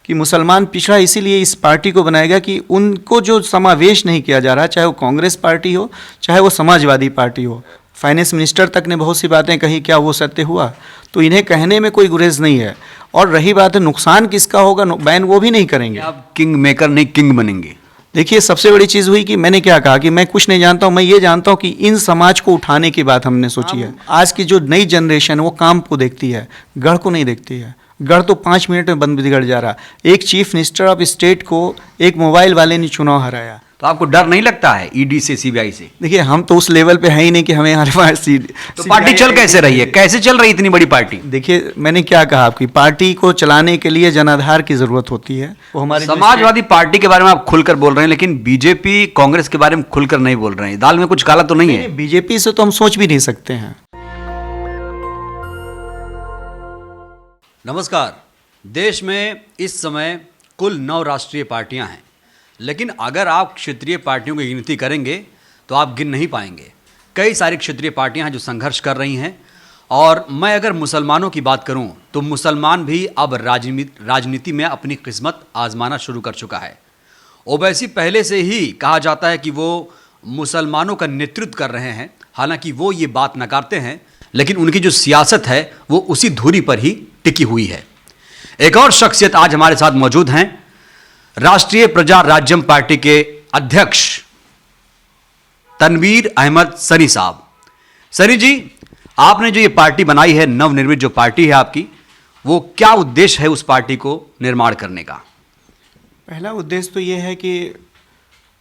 कि मुसलमान पिछड़ा इसीलिए इस पार्टी को बनाया गया कि उनको जो समावेश नहीं किया जा रहा, चाहे वो कांग्रेस पार्टी हो चाहे वो समाजवादी पार्टी हो। फाइनेंस मिनिस्टर तक ने बहुत सी बातें कही, क्या वो सत्य हुआ? तो इन्हें कहने में कोई गुरेज नहीं है। और रही बात है नुकसान किसका होगा, बैन वो भी नहीं करेंगे। आप किंग मेकर नहीं किंग बनेंगे। देखिए सबसे बड़ी चीज़ हुई कि मैंने क्या कहा कि मैं कुछ नहीं जानता हूँ, मैं ये जानता हूँ कि इन समाज को उठाने की बात हमने सोची है। आज की जो नई जनरेशन है वो काम को देखती है, गढ़ को नहीं देखती है। गढ़ तो 5 मिनट में बंद बिगड़ जा रहा। एक चीफ मिनिस्टर ऑफ स्टेट को एक मोबाइल वाले ने चुनाव हराया। तो आपको डर नहीं लगता है ईडी से, सीबीआई से? देखिए हम तो उस लेवल पे है ही नहीं कि हमें हमारे पास तो पार्टी चल कैसे रही है, कैसे चल रही इतनी बड़ी पार्टी? देखिए मैंने क्या कहा, आपकी पार्टी को चलाने के लिए जनाधार की जरूरत होती है। वो हमारी समाजवादी पार्टी के बारे में आप खुलकर बोल रहे हैं, लेकिन बीजेपी कांग्रेस के बारे में खुलकर नहीं बोल रहे हैं। दाल में कुछ काला तो नहीं है? बीजेपी से तो हम सोच भी नहीं सकते हैं। नमस्कार। देश में इस समय कुल 9 राष्ट्रीय पार्टियां हैं, लेकिन अगर आप क्षेत्रीय पार्टियों की गिनती करेंगे तो आप गिन नहीं पाएंगे। कई सारी क्षेत्रीय पार्टियां हैं जो संघर्ष कर रही हैं। और मैं अगर मुसलमानों की बात करूं तो मुसलमान भी अब राजनीति में अपनी किस्मत आजमाना शुरू कर चुका है। ओवैसी पहले से ही कहा जाता है कि वो मुसलमानों का नेतृत्व कर रहे हैं, हालांकि वो ये बात नकारते हैं, लेकिन उनकी जो सियासत है वो उसी धुरी पर ही टिकी हुई है। एक और शख्सियत आज हमारे साथ मौजूद हैं, राष्ट्रीय प्रजा राज्यम पार्टी के अध्यक्ष तनवीर अहमद सनी साहब। सनी जी, आपने जो ये पार्टी बनाई है, नवनिर्मित जो पार्टी है आपकी, वो क्या उद्देश्य है उस पार्टी को निर्माण करने का? पहला उद्देश्य तो ये है कि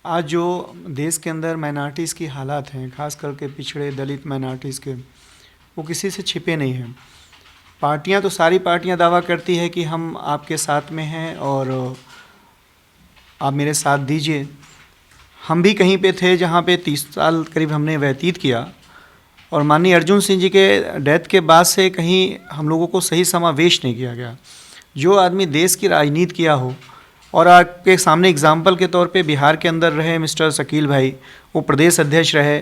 आज जो देश के अंदर माइनॉरिटीज़ की हालात हैं, खास करके पिछड़े दलित माइनॉरिटीज़ के, वो किसी से छिपे नहीं हैं। पार्टियां तो सारी पार्टियां दावा करती है कि हम आपके साथ में हैं और आप मेरे साथ दीजिए। हम भी कहीं पे थे जहाँ पे 30 साल करीब हमने व्यतीत किया, और माननीय अर्जुन सिंह जी के डेथ के बाद से कहीं हम लोगों को सही समावेश नहीं किया गया। जो आदमी देश की राजनीति किया हो, और आपके सामने एग्जाम्पल के तौर पे बिहार के अंदर रहे मिस्टर शकील भाई, वो प्रदेश अध्यक्ष रहे,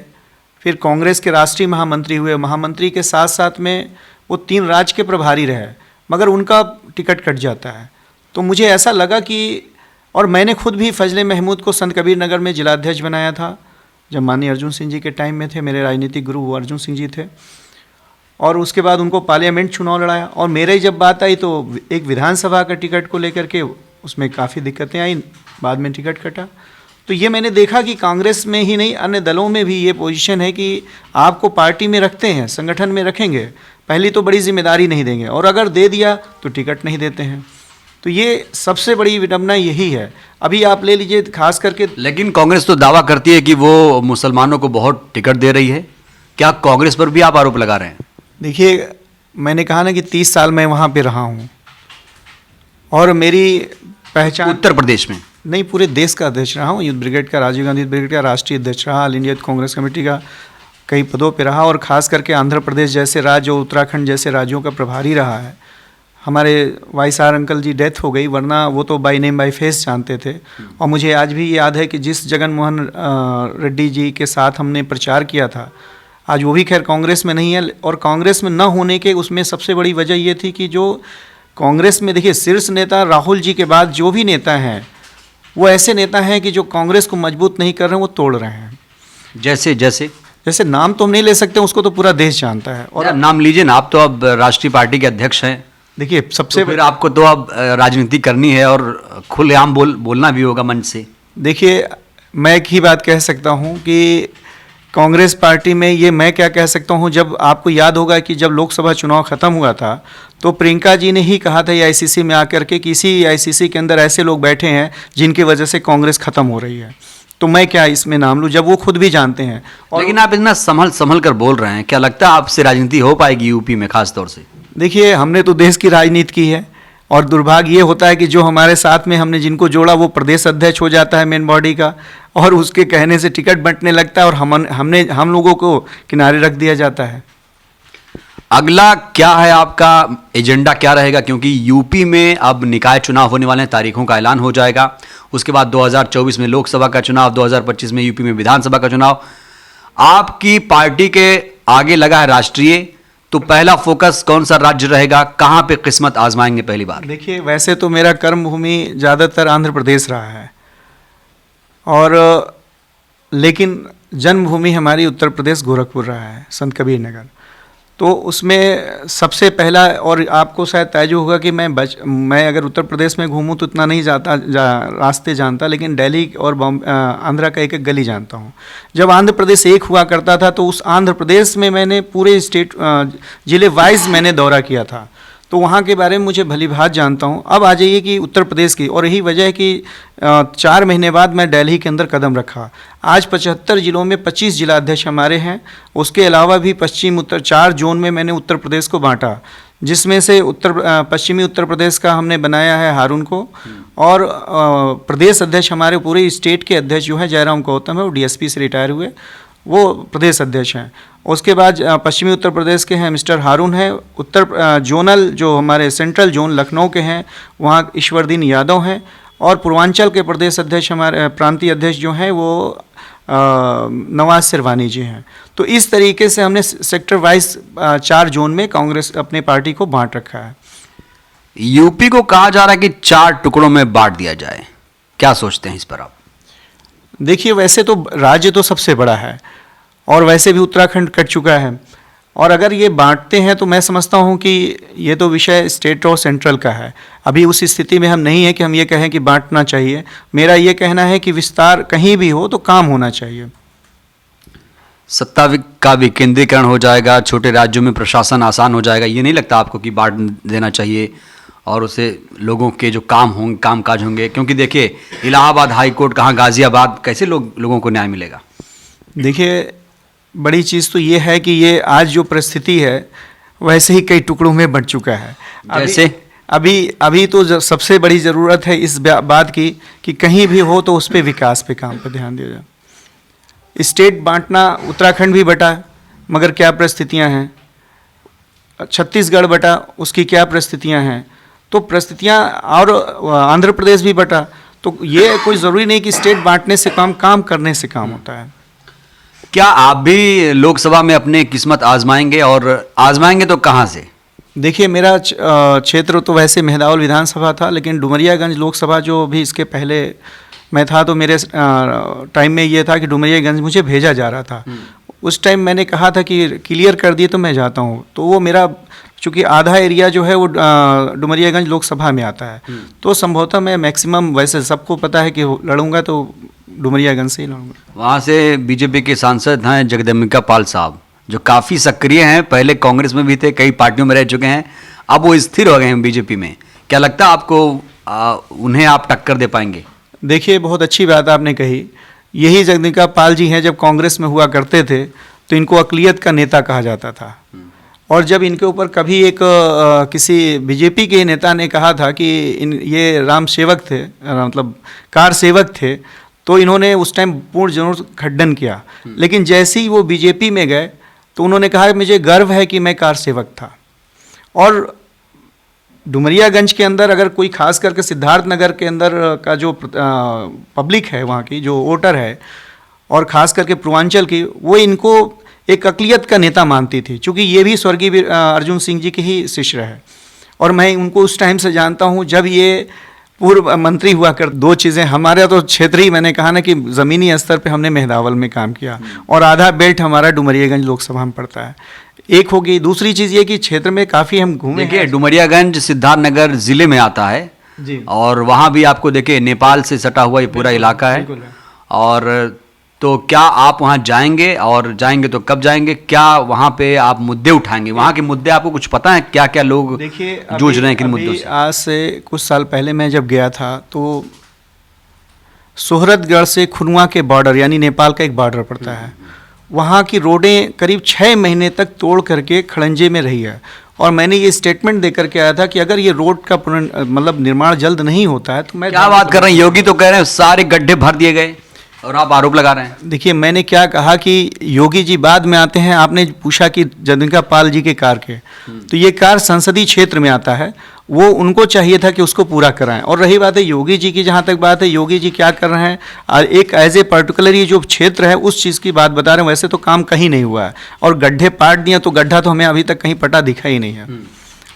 फिर कांग्रेस के राष्ट्रीय महामंत्री हुए, महामंत्री के साथ साथ में वो 3 राज्य के प्रभारी रहे, मगर उनका टिकट कट जाता है। तो मुझे ऐसा लगा कि, और मैंने खुद भी फजले महमूद को संत कबीर नगर में जिलाध्यक्ष बनाया था जब माननीय अर्जुन सिंह जी के टाइम में थे। मेरे राजनीतिक गुरु वो अर्जुन सिंह जी थे, और उसके बाद उनको पार्लियामेंट चुनाव लड़ाया। और मेरे जब बात आई तो एक विधानसभा का टिकट को लेकर के उसमें काफ़ी दिक्कतें आई, बाद में टिकट कटा। तो ये मैंने देखा कि कांग्रेस में ही नहीं अन्य दलों में भी ये पोजीशन है कि आपको पार्टी में रखते हैं, संगठन में रखेंगे, पहली तो बड़ी जिम्मेदारी नहीं देंगे, और अगर दे दिया तो टिकट नहीं देते हैं। तो ये सबसे बड़ी विडंबना यही है। अभी आप ले लीजिए खास करके। लेकिन कांग्रेस तो दावा करती है कि वो मुसलमानों को बहुत टिकट दे रही है। क्या कांग्रेस पर भी आप आरोप लगा रहे हैं? देखिए मैंने कहा ना कि 30 साल मैं वहाँ पे रहा हूँ, और मेरी पहचान उत्तर प्रदेश में नहीं पूरे देश का अध्यक्ष रहा हूँ। यूथ ब्रिगेड का, राजीव गांधी ब्रिगेड का राष्ट्रीय अध्यक्ष रहा, ऑल इंडिया कांग्रेस कमेटी का कई पदों पे रहा, और ख़ास करके आंध्र प्रदेश जैसे राज्य और उत्तराखंड जैसे राज्यों का प्रभारी रहा है। हमारे वाइस आर अंकल जी डेथ हो गई, वरना वो तो बाई नेम बाई फेस जानते थे। और मुझे आज भी याद है कि जिस जगन मोहन रेड्डी जी के साथ हमने प्रचार किया था, आज वो भी खैर कांग्रेस में नहीं है। और कांग्रेस में न होने के उसमें सबसे बड़ी वजह ये थी कि जो कांग्रेस में देखिए शीर्ष नेता राहुल जी के बाद जो भी नेता हैं वो ऐसे नेता हैं कि जो कांग्रेस को मजबूत नहीं कर रहे हैं, वो तोड़ रहे हैं। जैसे नाम तो हम नहीं ले सकते, उसको तो पूरा देश जानता है। और नाम लीजिए ना, आप तो अब राष्ट्रीय पार्टी के अध्यक्ष हैं। देखिए सबसे तो फिर आपको तो अब राजनीति करनी है और खुलेआम बोलना भी होगा मंच से। देखिए मैं एक ही बात कह सकता हूँ कि कांग्रेस पार्टी में ये मैं क्या कह सकता हूँ, जब आपको याद होगा कि जब लोकसभा चुनाव ख़त्म हुआ था तो प्रियंका जी ने ही कहा था AICC में आकर के कि इसी AICC के अंदर ऐसे लोग बैठे हैं जिनकी वजह से कांग्रेस ख़त्म हो रही है। तो मैं क्या इसमें नाम लूँ जब वो खुद भी जानते हैं। और लेकिन आप इतना संभल कर बोल रहे हैं, क्या लगता है आपसे राजनीति हो पाएगी यूपी में खास तौर से? देखिए हमने तो देश की राजनीति की है, और दुर्भाग्य ये होता है कि जो हमारे साथ में हमने जिनको जोड़ा वो प्रदेश अध्यक्ष हो जाता है मेन बॉडी का, और उसके कहने से टिकट बंटने लगता है, और हम लोगों को किनारे रख दिया जाता है। अगला क्या है आपका एजेंडा, क्या रहेगा? क्योंकि यूपी में अब निकाय चुनाव होने वाले हैं, तारीखों का ऐलान हो जाएगा। उसके बाद 2024 में लोकसभा का चुनाव, 2025 में यूपी में विधानसभा का चुनाव। आपकी पार्टी के आगे लगा है राष्ट्रीय, तो पहला फोकस कौन सा राज्य रहेगा, कहाँ पे किस्मत आजमाएंगे पहली बार? देखिए, वैसे तो मेरा कर्म भूमि ज़्यादातर आंध्र प्रदेश रहा है, और लेकिन जन्मभूमि हमारी उत्तर प्रदेश गोरखपुर रहा है, संत कबीर नगर। तो उसमें सबसे पहला, और आपको शायद ताज्जुब होगा कि मैं अगर उत्तर प्रदेश में घूमूं तो इतना नहीं रास्ते जानता, लेकिन दिल्ली और आंध्रा का एक एक गली जानता हूं। जब आंध्र प्रदेश एक हुआ करता था तो उस आंध्र प्रदेश में मैंने पूरे स्टेट ज़िले वाइज मैंने दौरा किया था, तो वहाँ के बारे में मुझे भली भांति जानता हूँ। अब आ जाइए कि उत्तर प्रदेश की, और यही वजह है कि 4 महीने बाद मैं दिल्ली के अंदर कदम रखा। आज 75 ज़िलों में 25 जिलाध्यक्ष हमारे हैं। उसके अलावा भी पश्चिम उत्तर 4 जोन में मैंने उत्तर प्रदेश को बांटा, जिसमें से पश्चिमी उत्तर प्रदेश का हमने बनाया है हारून को, और प्रदेश अध्यक्ष हमारे पूरे स्टेट के अध्यक्ष जो है जयराम गौतम है, वो DSP से रिटायर हुए, वो प्रदेश अध्यक्ष हैं। उसके बाद पश्चिमी उत्तर प्रदेश के हैं मिस्टर हारून हैं। उत्तर जोनल जो हमारे सेंट्रल जोन लखनऊ के हैं, वहाँ ईश्वरदीन यादव हैं, और पूर्वांचल के प्रदेश अध्यक्ष हमारे प्रांतीय अध्यक्ष जो हैं वो नवाज सिरवानी जी हैं। तो इस तरीके से हमने सेक्टर वाइज 4 जोन में कांग्रेस अपने पार्टी को बांट रखा है। यूपी को कहा जा रहा है कि 4 टुकड़ों में बांट दिया जाए, क्या सोचते हैं इस पर आप? देखिए, वैसे तो राज्य तो सबसे बड़ा है, और वैसे भी उत्तराखंड कट चुका है, और अगर ये बांटते हैं तो मैं समझता हूँ कि ये तो विषय स्टेट और सेंट्रल का है। अभी उस स्थिति में हम नहीं है कि हम ये कहें कि बांटना चाहिए। मेरा ये कहना है कि विस्तार कहीं भी हो तो काम होना चाहिए। सत्ता का विकेंद्रीकरण हो जाएगा, छोटे राज्यों में प्रशासन आसान हो जाएगा, ये नहीं लगता आपको कि बांट देना चाहिए और उसे लोगों के जो काम काज होंगे? क्योंकि देखिए, इलाहाबाद हाई कोर्ट कहाँ, गाजियाबाद, कैसे लोगों को न्याय मिलेगा? देखिए, बड़ी चीज़ तो ये है कि ये आज जो परिस्थिति है वैसे ही कई टुकड़ों में बंट चुका है। जैसे अभी तो सबसे बड़ी ज़रूरत है इस बात की कि कहीं भी हो तो उस पर विकास पे काम पर ध्यान दिया जाए। स्टेट बांटना, उत्तराखंड भी बटा मगर क्या परिस्थितियां हैं, छत्तीसगढ़ बटा उसकी क्या परिस्थितियां हैं, तो परिस्थितियां, और आंध्र प्रदेश भी बटा, तो ये कोई ज़रूरी नहीं कि स्टेट बांटने से काम करने से काम होता है। क्या आप भी लोकसभा में अपने किस्मत आजमाएंगे, और आजमाएंगे तो कहाँ से? देखिए, मेरा क्षेत्र तो वैसे मेहदावल विधानसभा था, लेकिन डुमरियागंज लोकसभा जो भी इसके पहले मैं था, तो मेरे टाइम में ये था कि डुमरियागंज मुझे भेजा जा रहा था। उस टाइम मैंने कहा था कि क्लियर कर दिए तो मैं जाता हूँ, तो वो मेरा चूँकि आधा एरिया जो है वो डुमरियागंज लोकसभा में आता है, तो संभवतः मैं मैक्सिमम, वैसे सबको पता है कि लड़ूंगा तो डुमरियागंज से ही लड़ूंगा। वहाँ से बीजेपी के सांसद हैं जगदम्बिका पाल साहब, जो काफ़ी सक्रिय हैं, पहले कांग्रेस में भी थे, कई पार्टियों में रह चुके हैं, अब वो स्थिर हो गए हैं बीजेपी में। क्या लगता है आपको उन्हें आप टक्कर दे पाएंगे? देखिए, बहुत अच्छी बात आपने कही। यही जगदम्बिका पाल जी हैं, जब कांग्रेस में हुआ करते थे तो इनको अक़लियत का नेता कहा जाता था, और जब इनके ऊपर कभी एक किसी बीजेपी के नेता ने कहा था कि ये राम सेवक थे, मतलब कार सेवक थे, तो इन्होंने उस टाइम पूर्ण जरूर खंडन किया। लेकिन जैसे ही वो बीजेपी में गए तो उन्होंने कहा मुझे गर्व है कि मैं कार सेवक था। और डुमरियागंज के अंदर अगर कोई, खास करके सिद्धार्थ नगर के अंदर का जो पब्लिक है, वहाँ की जो वोटर है, और ख़ास करके पूर्वांचल की, वो इनको एक अक़लियत का नेता मानती थी, क्योंकि ये भी स्वर्गीय अर्जुन सिंह जी के ही शिष्य है, और मैं उनको उस टाइम से जानता हूँ जब ये पूर्व मंत्री हुआ कर। 2 चीज़ें, हमारा तो क्षेत्र ही, मैंने कहा ना कि ज़मीनी स्तर पे हमने मेहदावल में काम किया, और आधा बेल्ट हमारा डुमरियागंज लोकसभा में पड़ता है, एक होगी। दूसरी चीज़ ये कि क्षेत्र में काफ़ी हम घूमे। देखिए, डुमरियागंज सिद्धार्थनगर ज़िले में आता है जी, और वहाँ भी आपको देखिए नेपाल से सटा हुआ ये पूरा इलाका है। और तो क्या आप वहाँ जाएंगे, और जाएंगे तो कब जाएंगे? क्या वहाँ पे आप मुद्दे उठाएंगे? वहाँ के मुद्दे आपको कुछ पता है? क्या क्या लोग जूझ रहे हैं किन मुद्दों से? आज से कुछ साल पहले मैं जब गया था तो सोहरतगढ़ से खुनुआ के बॉर्डर, यानी नेपाल का एक बॉर्डर पड़ता है, वहाँ की रोडें करीब 6 महीने तक तोड़ करके खड़ंजे में रही है, और मैंने ये स्टेटमेंट देकर के आया था कि अगर ये रोड का मतलब निर्माण जल्द नहीं होता है तो मैं। क्या बात कर रहे हैं? योगी तो कह रहे हैं सारे गड्ढे भर दिए गए, और आप आरोप लगा रहे हैं। देखिए, मैंने क्या कहा कि योगी जी बाद में आते हैं। आपने पूछा कि जगदम्बिका पाल जी के कार के, तो ये कार संसदीय क्षेत्र में आता है, वो उनको चाहिए था कि उसको पूरा कराएं। और रही बात है योगी जी की, जहाँ तक बात है योगी जी क्या कर रहे हैं, एक एज ए पर्टिकुलर ये जो क्षेत्र है उस चीज़ की बात बता रहे हैं। वैसे तो काम कहीं नहीं हुआ है, और गड्ढे पाट दिए तो गड्ढा तो हमें अभी तक कहीं पटा दिखा ही नहीं है।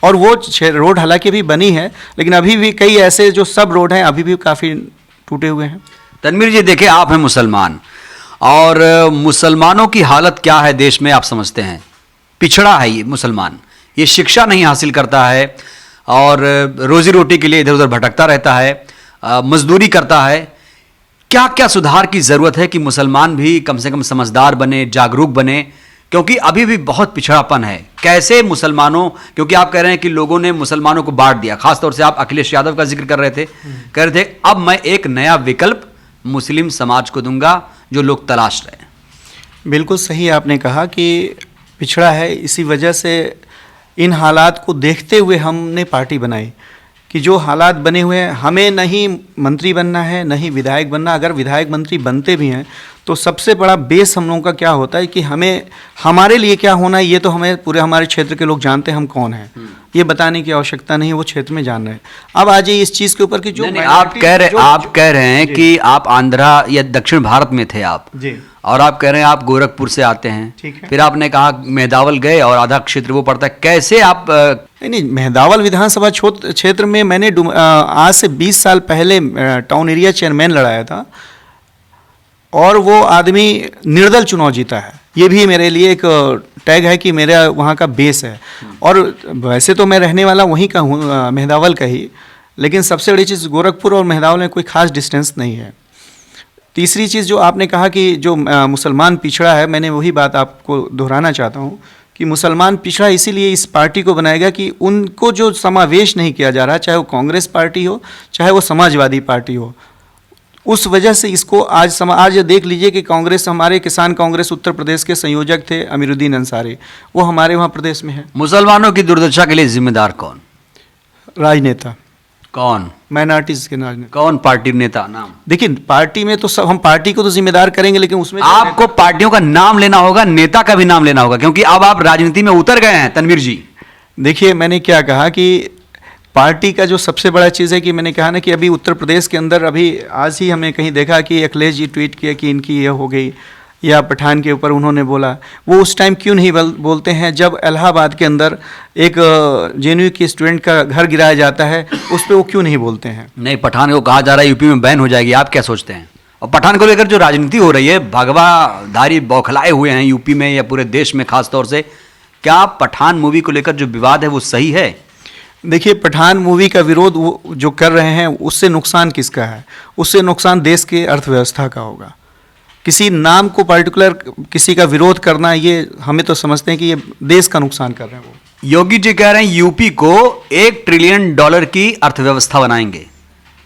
और वो रोड हालांकि भी बनी है, लेकिन अभी भी कई ऐसे जो सब रोड हैं अभी भी काफ़ी टूटे हुए हैं। तनवीर जी, देखिए आप हैं मुसलमान, और मुसलमानों की हालत क्या है देश में आप समझते हैं? पिछड़ा है ये मुसलमान, ये शिक्षा नहीं हासिल करता है और रोजी रोटी के लिए इधर उधर भटकता रहता है, मजदूरी करता है। क्या क्या सुधार की ज़रूरत है कि मुसलमान भी कम से कम समझदार बने, जागरूक बने, क्योंकि अभी भी बहुत पिछड़ापन है। कैसे मुसलमानों, क्योंकि आप कह रहे हैं कि लोगों ने मुसलमानों को बांट दिया, खासतौर से आप अखिलेश यादव का जिक्र कर रहे थे, कह रहे थे अब मैं एक नया विकल्प मुस्लिम समाज को दूंगा जो लोग तलाश रहे हैं। बिल्कुल सही आपने कहा कि पिछड़ा है, इसी वजह से इन हालात को देखते हुए हमने पार्टी बनाई कि जो हालात बने हुए हैं, हमें नहीं मंत्री बनना है, नहीं विधायक बनना। अगर विधायक मंत्री बनते भी हैं तो सबसे बड़ा बेस हम लोगों का क्या होता है कि हमें हमारे लिए क्या होना है ये तो हमें पूरे हमारे क्षेत्र के लोग जानते हैं हम कौन हैं, ये बताने की आवश्यकता नहीं है, वो क्षेत्र में जान रहे हैं। अब आ जाइए इस चीज़ के ऊपर कि जो आप कह रहे हैं कि आप आंध्रा या दक्षिण भारत में थे आप जी, और आप कह रहे हैं आप गोरखपुर से आते हैं, ठीक है। फिर आपने कहा मेहदावल गए और आधा क्षेत्र वो पड़ता है, कैसे आप नहीं, मेहदावल विधानसभा क्षेत्र में मैंने आज से 20 साल पहले टाउन एरिया चेयरमैन लड़ाया था, और वो आदमी निर्दल चुनाव जीता है। ये भी मेरे लिए एक टैग है कि मेरा वहाँ का बेस है। और वैसे तो मैं रहने वाला वहीं का हूँ, मेहदावल का ही, लेकिन सबसे बड़ी चीज़ गोरखपुर और मेहदावल में कोई खास डिस्टेंस नहीं है। तीसरी चीज़ जो आपने कहा कि जो मुसलमान पिछड़ा है, मैंने वही बात आपको दोहराना चाहता हूँ कि मुसलमान पिछड़ा इसीलिए इस पार्टी को बनाया गया कि उनको जो समावेश नहीं किया जा रहा, चाहे वो कांग्रेस पार्टी हो चाहे वो समाजवादी पार्टी हो, उस वजह से इसको आज देख लीजिए कि कांग्रेस, हमारे किसान कांग्रेस उत्तर प्रदेश के संयोजक थे अमीरुद्दीन अंसारी, वो हमारे वहाँ प्रदेश में है। मुसलमानों की दुर्दशा के लिए जिम्मेदार कौन? राजनेता। कौन? माइनॉरिटीज के राजनेता। कौन पार्टी नेता? नाम देखिए, पार्टी में तो सब, हम पार्टी को तो जिम्मेदार करेंगे, लेकिन उसमें आपको पार्टियों का नाम लेना होगा, नेता का भी नाम लेना होगा, क्योंकि अब आप राजनीति में उतर गए हैं तनवीर जी। देखिए, मैंने क्या कहा कि पार्टी का जो सबसे बड़ा चीज़ है कि मैंने कहा ना कि अभी उत्तर प्रदेश के अंदर, अभी आज ही हमने कहीं देखा कि अखिलेश जी ट्वीट किया कि इनकी ये हो गई, या पठान के ऊपर उन्होंने बोला। वो उस टाइम क्यों नहीं बोलते हैं जब इलाहाबाद के अंदर एक जेएनयू के स्टूडेंट का घर गिराया जाता है, उस पर वो क्यों नहीं बोलते हैं? नहीं, पठान को कहा जा रहा है यूपी में बैन हो जाएगी, आप क्या सोचते हैं? और पठान को लेकर जो राजनीति हो रही है, भगवाधारी बौखलाए हुए हैं यूपी में या पूरे देश में खास तौर से, क्या पठान मूवी को लेकर जो विवाद है वो सही है? देखिए, पठान मूवी का विरोध वो जो कर रहे हैं, उससे नुकसान किसका है? उससे नुकसान देश की अर्थव्यवस्था का होगा। किसी नाम को पर्टिकुलर किसी का विरोध करना, ये हमें तो समझते हैं कि ये देश का नुकसान कर रहे हैं। वो योगी जी कह रहे हैं यूपी को $1 ट्रिलियन की अर्थव्यवस्था बनाएंगे,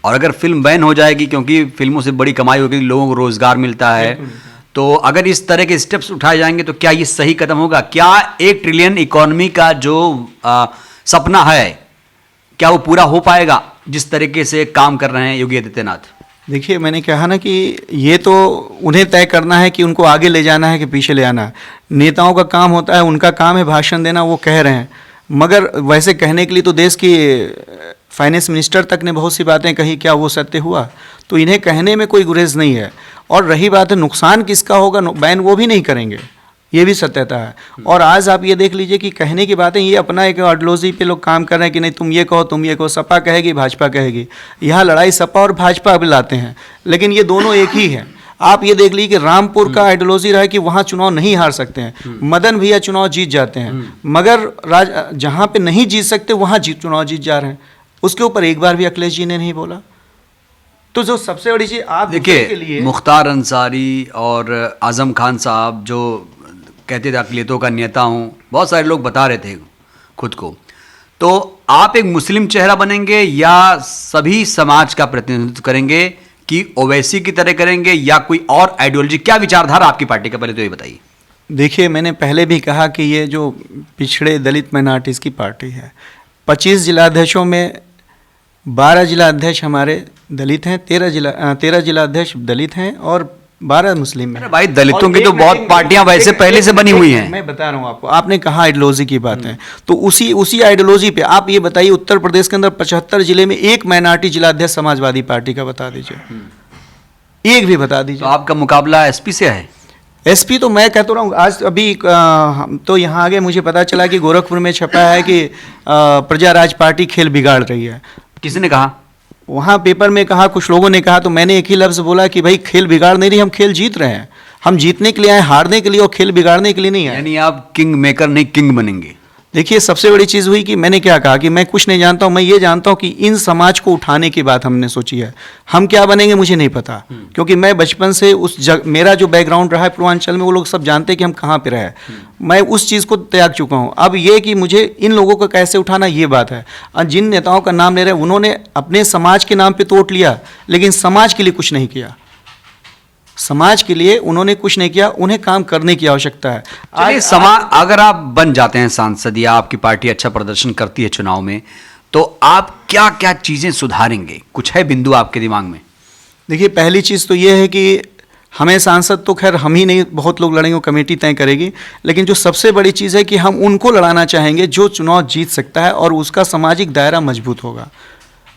और अगर फिल्म बैन हो जाएगी, क्योंकि फिल्मों से बड़ी कमाई होगी, लोगों को रोजगार मिलता है, तो अगर इस तरह के स्टेप्स उठाए जाएंगे तो क्या ये सही कदम होगा? क्या 1 ट्रिलियन इकोनॉमी का जो सपना है, क्या वो पूरा हो पाएगा जिस तरीके से काम कर रहे हैं योगी आदित्यनाथ? देखिए, मैंने कहा ना कि ये तो उन्हें तय करना है कि उनको आगे ले जाना है कि पीछे ले आना है। नेताओं का काम होता है, उनका काम है भाषण देना, वो कह रहे हैं, मगर वैसे कहने के लिए तो देश की फाइनेंस मिनिस्टर तक ने बहुत सी बातें कही, क्या वो सत्य हुआ? तो इन्हें कहने में कोई गुरेज नहीं है। और रही बात है नुकसान किसका होगा, बैन वो भी नहीं करेंगे, ये भी सत्यता है। और आज आप ये देख लीजिए कि कहने की बातें, ये अपना एक आइडियोलॉजी पे लोग काम कर रहे हैं कि नहीं तुम ये कहो, तुम ये कहो, सपा कहेगी, भाजपा कहेगी। यहाँ लड़ाई सपा और भाजपा भी लाते हैं, लेकिन ये दोनों एक ही है। आप ये देख लीजिए कि रामपुर का आइडियोलॉजी रहा है कि वहाँ चुनाव नहीं हार सकते हैं, मदन भैया चुनाव जीत जाते हैं, मगर जहाँ पे नहीं जीत सकते वहाँ चुनाव जीत जा रहे हैं। उसके ऊपर एक बार भी अखिलेश जी ने नहीं बोला। तो जो सबसे बड़ी चीज़ आप देखिए, मुख्तार अंसारी और आजम खान साहब जो कहते थे अक़लियतों का नेता हूँ, बहुत सारे लोग बता रहे थे खुद को, तो आप एक मुस्लिम चेहरा बनेंगे या सभी समाज का प्रतिनिधित्व करेंगे, कि ओवैसी की तरह करेंगे या कोई और आइडियोलॉजी? क्या विचारधारा आपकी पार्टी का, पहले तो ये बताइए। देखिए, मैंने पहले भी कहा कि ये जो पिछड़े दलित माइनॉरिटीज़ की पार्टी है, 25 जिलाध्यक्षों में 12 जिला अध्यक्ष हमारे दलित हैं, 13 जिला अध्यक्ष दलित हैं, और 12 मुस्लिम में। अरे भाई, दलितों और की तो बहुत पार्टियां वैसे पहले से बनी हुई हैं। मैं बता रहा हूँ आपको, आपने कहा आइडियोलॉजी की बात है, तो उसी आइडियोलॉजी पे आप ये बताइए, उत्तर प्रदेश के अंदर 75 जिले में एक माइनॉरिटी जिलाध्यक्ष समाजवादी पार्टी का बता दीजिए, एक भी बता तो दीजिए। आपका मुकाबला एसपी से है। एसपी तो मैं कहता रहा हूँ, आज अभी तो यहाँ आगे मुझे पता चला कि गोरखपुर में छपा है कि प्रजा राज पार्टी खेल बिगाड़ रही है। किसने कहा? वहाँ पेपर में कहा, कुछ लोगों ने कहा, तो मैंने एक ही लफ्ज़ बोला कि भाई खेल बिगाड़ नहीं रही, हम खेल जीत रहे हैं, हम जीतने के लिए आए, हारने के लिए और खेल बिगाड़ने के लिए नहीं आए। यानी आप किंग मेकर नहीं किंग बनेंगे। देखिए, सबसे बड़ी चीज़ हुई कि मैंने क्या कहा कि मैं कुछ नहीं जानता हूँ, मैं ये जानता हूँ कि इन समाज को उठाने की बात हमने सोची है। हम क्या बनेंगे मुझे नहीं पता, क्योंकि मैं बचपन से मेरा जो बैकग्राउंड रहा है पूर्वांचल में, वो लोग सब जानते हैं कि हम कहाँ पे रहे। मैं उस चीज़ को त्याग चुका हूँ। अब ये कि मुझे इन लोगों को कैसे उठाना, ये बात है। और जिन नेताओं का नाम ले रहे हैं, उन्होंने अपने समाज के नाम पर तो वोट लिया, लेकिन समाज के लिए कुछ नहीं किया। समाज के लिए उन्होंने कुछ नहीं किया, उन्हें काम करने की आवश्यकता है। चलिए, समाज अगर आप बन जाते हैं सांसद या आपकी पार्टी अच्छा प्रदर्शन करती है चुनाव में, तो आप क्या क्या चीजें सुधारेंगे? कुछ है बिंदु आपके दिमाग में? देखिए, पहली चीज़ तो ये है कि हमें सांसद तो खैर हम ही नहीं, बहुत लोग लड़ेंगे, कमेटी तय करेगी, लेकिन जो सबसे बड़ी चीज़ है कि हम उनको लड़ाना चाहेंगे जो चुनाव जीत सकता है और उसका सामाजिक दायरा मजबूत होगा।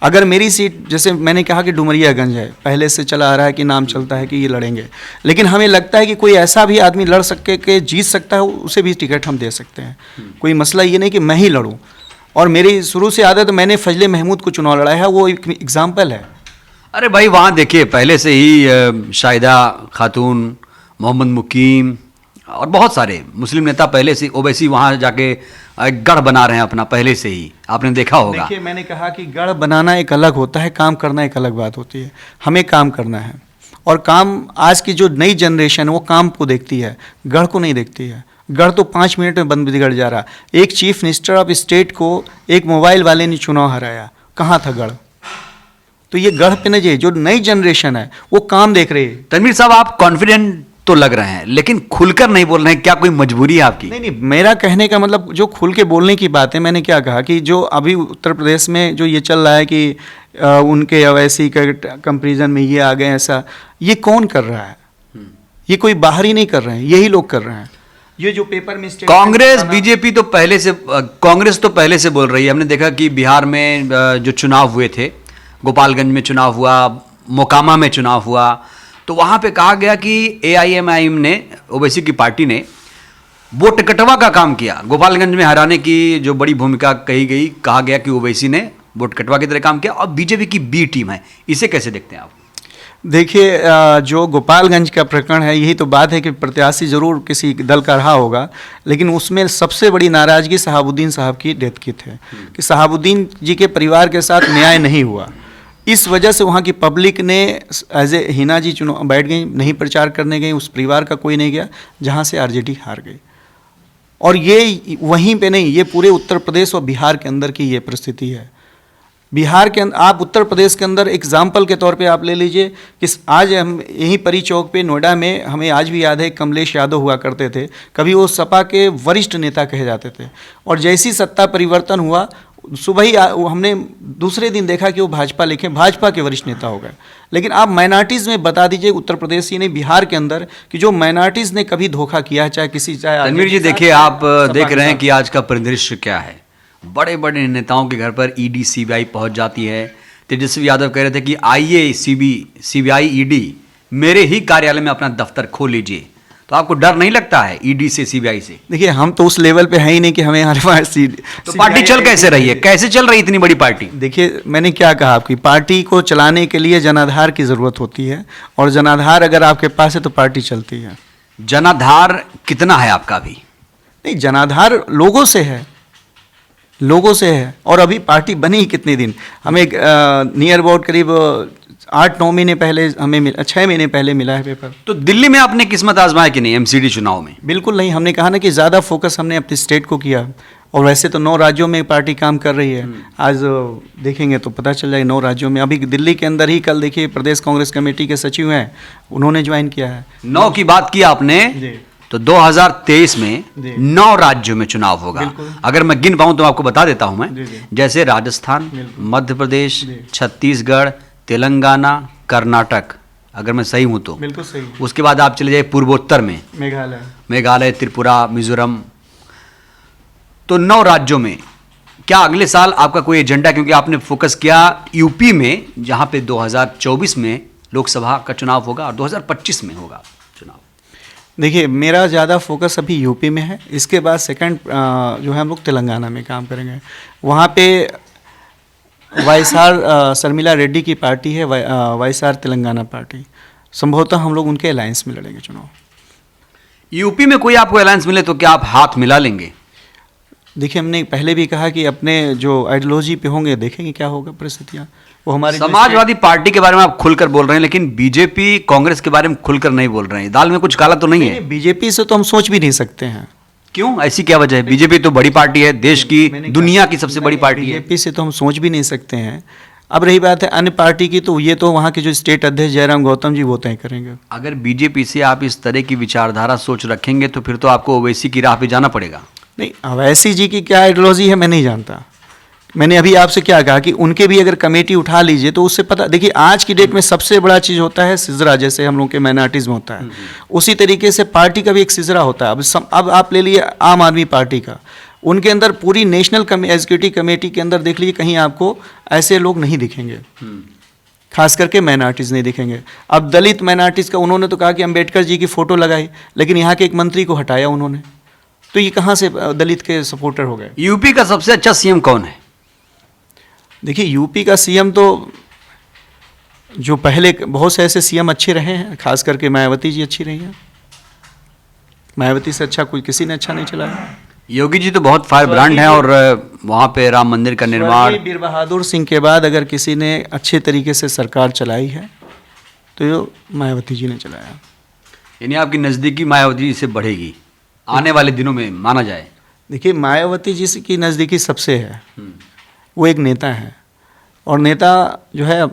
अगर मेरी सीट, जैसे मैंने कहा कि डुमरियागंज है, पहले से चला आ रहा है कि नाम चलता है कि ये लड़ेंगे, लेकिन हमें लगता है कि कोई ऐसा भी आदमी लड़ सके के जीत सकता है, उसे भी टिकट हम दे सकते हैं। कोई मसला ये नहीं कि मैं ही लड़ूं। और मेरी शुरू से आदत, मैंने फजले महमूद को चुनाव लड़ाया है, वो एक एग्जाम्पल है। अरे भाई, वहाँ देखिए पहले से ही शाहिदा खातून, मोहम्मद मुकीम और बहुत सारे मुस्लिम नेता पहले से ओवैसी वहाँ जाके एक गढ़ बना रहे हैं अपना, पहले से ही आपने देखा होगा। देखिए, मैंने कहा कि गढ़ बनाना एक अलग होता है, काम करना एक अलग बात होती है। हमें काम करना है, और काम आज की जो नई जनरेशन है वो काम को देखती है, गढ़ को नहीं देखती है। गढ़ तो 5 मिनट में बंद बिगड़ जा रहा। एक चीफ मिनिस्टर ऑफ स्टेट को एक मोबाइल वाले ने चुनाव हराया, कहाँ था गढ़? तो ये गढ़ पे नहीं, जो नई जनरेशन है वो काम देख रही है। तनवीर साहब, आप कॉन्फिडेंट तो लग रहे हैं, लेकिन खुलकर नहीं बोल रहे हैं, क्या कोई मजबूरी है आपकी? नहीं, मेरा कहने का मतलब जो खुल के बोलने की बात है, मैंने क्या कहा कि जो अभी उत्तर प्रदेश में जो ये चल रहा है कि उनके अवैसी के कंपेरिजन में ये आ गए, ऐसा ये कौन कर रहा है? ये कोई बाहर ही नहीं कर रहे हैं, यही लोग कर रहे हैं। ये जो पेपर में कांग्रेस बीजेपी तो पहले से, कांग्रेस तो पहले से बोल रही है। हमने देखा कि बिहार में जो चुनाव हुए थे, गोपालगंज में चुनाव हुआ, मोकामा में चुनाव हुआ, तो वहाँ पे कहा गया कि AIMIM ने, ओवैसी की पार्टी ने वोट कटवा का काम किया। गोपालगंज में हराने की जो बड़ी भूमिका कही गई, कहा गया कि ओवैसी ने वोट कटवा की तरह काम किया, और बीजेपी की बी टीम है। इसे कैसे देखते हैं आप? देखिए, जो गोपालगंज का प्रकरण है, यही तो बात है कि प्रत्याशी जरूर किसी दल का रहा होगा, लेकिन उसमें सबसे बड़ी नाराज़गी शहाबुद्दीन साहब की डेथ की थे कि शहाबुद्दीन जी के परिवार के साथ न्याय नहीं हुआ। इस वजह से वहाँ की पब्लिक ने एज ए हिना जी चुनाव बैठ गई, नहीं प्रचार करने गई, उस परिवार का कोई नहीं गया, जहाँ से RJD हार गई। और ये वहीं पे नहीं, ये पूरे उत्तर प्रदेश और बिहार के अंदर की ये परिस्थिति है। बिहार के अंदर, आप उत्तर प्रदेश के अंदर एग्जाम्पल के तौर पे आप ले लीजिए कि आज हम यहीं परी चौक पे नोएडा में, हमें आज भी याद है, कमलेश यादव हुआ करते थे, कभी वो सपा के वरिष्ठ नेता कहे जाते थे, और जैसी सत्ता परिवर्तन हुआ, सुबह ही हमने दूसरे दिन देखा कि वो भाजपा के वरिष्ठ नेता हो गए। लेकिन आप माइनॉरिटीज़ में बता दीजिए उत्तर प्रदेश ही नहीं, बिहार के अंदर, कि जो माइनॉरिटीज़ ने कभी धोखा किया है, चाहे तनवीर जी, देखिए आप देख रहे हैं कि आज का परिदृश्य क्या है। बड़े बड़े नेताओं के घर पर ED CBI पहुंच जाती है। तेजस्वी यादव कह रहे थे कि आइए CBI ED मेरे ही कार्यालय में अपना दफ्तर खोल लीजिए। तो आपको डर नहीं लगता है ED से, CBI से? देखिए, हम तो उस लेवल पे है ही नहीं कि हमें हमारे पास तो पार्टी चल कैसे रही है? कैसे चल रही इतनी बड़ी पार्टी? देखिए, मैंने क्या कहा, आपकी पार्टी को चलाने के लिए जनाधार की ज़रूरत होती है, और जनाधार अगर आपके पास है तो पार्टी चलती है। जनाधार कितना है आपका अभी? नहीं, जनाधार लोगों से है, लोगों से है। और अभी पार्टी बनी ही कितने दिन, हमें नियर अबाउट करीब 8-9 महीने पहले हमें 6 महीने पहले मिला है पेपर। तो दिल्ली में आपने किस्मत आजमाया कि नहीं MCD चुनाव में? बिल्कुल नहीं, हमने कहा ना कि ज़्यादा फोकस हमने अपनी स्टेट को किया, और वैसे तो 9 राज्यों में पार्टी काम कर रही है। आज देखेंगे तो पता चल जाएगा 9 राज्यों में। अभी दिल्ली के अंदर ही कल देखिए प्रदेश कांग्रेस कमेटी के सचिव हैं, उन्होंने ज्वाइन किया है। 9 की बात की आपने, तो 2023 में 9 राज्यों में चुनाव होगा। अगर मैं गिन पाऊं तो आपको बता देता हूं मैं, जैसे राजस्थान, मध्य प्रदेश, छत्तीसगढ़, तेलंगाना, कर्नाटक अगर मैं सही हूँ तो। बिल्कुल सही। उसके बाद आप चले जाइए पूर्वोत्तर में, मेघालय, त्रिपुरा, मिजोरम, तो 9 राज्यों में क्या अगले साल आपका कोई एजेंडा, क्योंकि आपने फोकस किया यूपी में जहाँ पे 2024 में लोकसभा का चुनाव होगा और 2025 में होगा चुनाव। देखिए, मेरा ज़्यादा फोकस अभी यूपी में है। इसके बाद सेकंड जो है हम लोग तेलंगाना में काम करेंगे। वहाँ पे वाईएसआर शर्मिला रेड्डी की पार्टी है, वाईएसआर तेलंगाना पार्टी। संभवतः हम लोग उनके अलायंस में लड़ेंगे चुनाव। यूपी में कोई आपको अलायंस मिले तो क्या आप हाथ मिला लेंगे? देखिए, हमने पहले भी कहा कि अपने जो आइडियोलॉजी पे होंगे, देखेंगे क्या होगा परिस्थितियाँ। वो हमारे समाजवादी पार्टी के बारे में आप खुलकर बोल रहे हैं, लेकिन बीजेपी कांग्रेस के बारे में खुलकर नहीं बोल रहे हैं। दाल में कुछ काला तो नहीं है? बीजेपी से तो हम सोच भी नहीं सकते हैं। क्यों, ऐसी क्या वजह है? बीजेपी तो बड़ी पार्टी है, देश की, दुनिया की सबसे बड़ी पार्टी है। बीजेपी से तो हम सोच भी नहीं सकते हैं। अब रही बात है अन्य पार्टी की, तो ये तो वहाँ के जो स्टेट अध्यक्ष जयराम गौतम जी वो तय करेंगे। अगर बीजेपी से आप इस तरह की विचारधारा सोच रखेंगे तो फिर तो आपको ओवैसी की राह पे जाना पड़ेगा। नहीं, ओवैसी जी की क्या आइडियोलॉजी है मैं नहीं जानता। मैंने अभी आपसे क्या कहा कि उनके भी अगर कमेटी उठा लीजिए तो उससे पता, देखिए आज की डेट में सबसे बड़ा चीज़ होता है सिजरा, जैसे हम लोग के माइनॉरिटीज़ में होता है, उसी तरीके से पार्टी का भी एक सिजरा होता है। अब आप ले लिए आम आदमी पार्टी का, उनके अंदर पूरी नेशनल एग्जीक्यूटिव कमेटी के अंदर देख लीजिए, कहीं आपको ऐसे लोग नहीं दिखेंगे, खास करके माइनॉरिटीज़ नहीं दिखेंगे। अब दलित माइनॉरिटीज़ का उन्होंने तो कहा कि अम्बेडकर जी की फ़ोटो लगाई, लेकिन यहाँ के एक मंत्री को हटाया उन्होंने, तो ये कहाँ से दलित के सपोर्टर हो गए? यूपी का सबसे अच्छा सीएम कौन है? देखिए, यूपी का सीएम तो जो पहले बहुत से ऐसे सीएम अच्छे रहे हैं, खास करके मायावती जी अच्छी रही हैं। मायावती से अच्छा कोई किसी ने अच्छा नहीं चलाया। योगी जी तो बहुत फायर ब्रांड हैं और वहाँ पे राम मंदिर का निर्माण। वीर बहादुर सिंह के बाद अगर किसी ने अच्छे तरीके से सरकार चलाई है तो ये मायावती जी ने चलाया। यानी आपकी नज़दीकी मायावती से बढ़ेगी आने वाले दिनों में, माना जाए। देखिए, मायावती जी की नज़दीकी सबसे है। वो एक नेता है और नेता जो है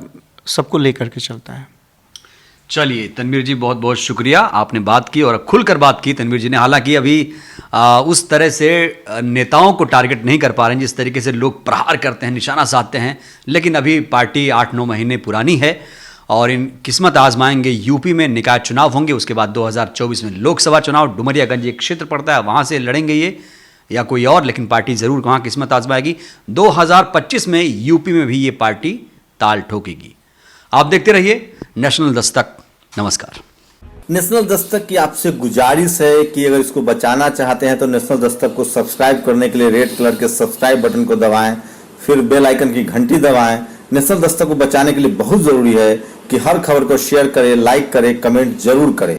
सबको लेकर के चलता है। चलिए तनवीर जी, बहुत बहुत शुक्रिया, आपने बात की और खुलकर बात की तनवीर जी ने। हालांकि अभी उस तरह से नेताओं को टारगेट नहीं कर पा रहे हैं जिस तरीके से लोग प्रहार करते हैं, निशाना साधते हैं, लेकिन अभी पार्टी 8-9 महीने पुरानी है और इन किस्मत आजमाएंगे। यूपी में निकाय चुनाव होंगे, उसके बाद 2024 में लोकसभा चुनाव। डुमरियागंज एक क्षेत्र पड़ता है, वहाँ से लड़ेंगे ये या कोई और, लेकिन पार्टी ज़रूर वहाँ किस्मत आजमाएगी। 2025 में यूपी में भी ये पार्टी ताल ठोकेगी। आप देखते रहिए नेशनल दस्तक। नमस्कार। नेशनल दस्तक की आपसे गुजारिश है कि अगर इसको बचाना चाहते हैं तो नेशनल दस्तक को सब्सक्राइब करने के लिए रेड कलर के सब्सक्राइब बटन को दबाएं, फिर बेल आइकन की घंटी दबाएं। नेशनल दस्तक को बचाने के लिए बहुत जरूरी है कि हर खबर को शेयर करें, लाइक करें, कमेंट जरूर करें।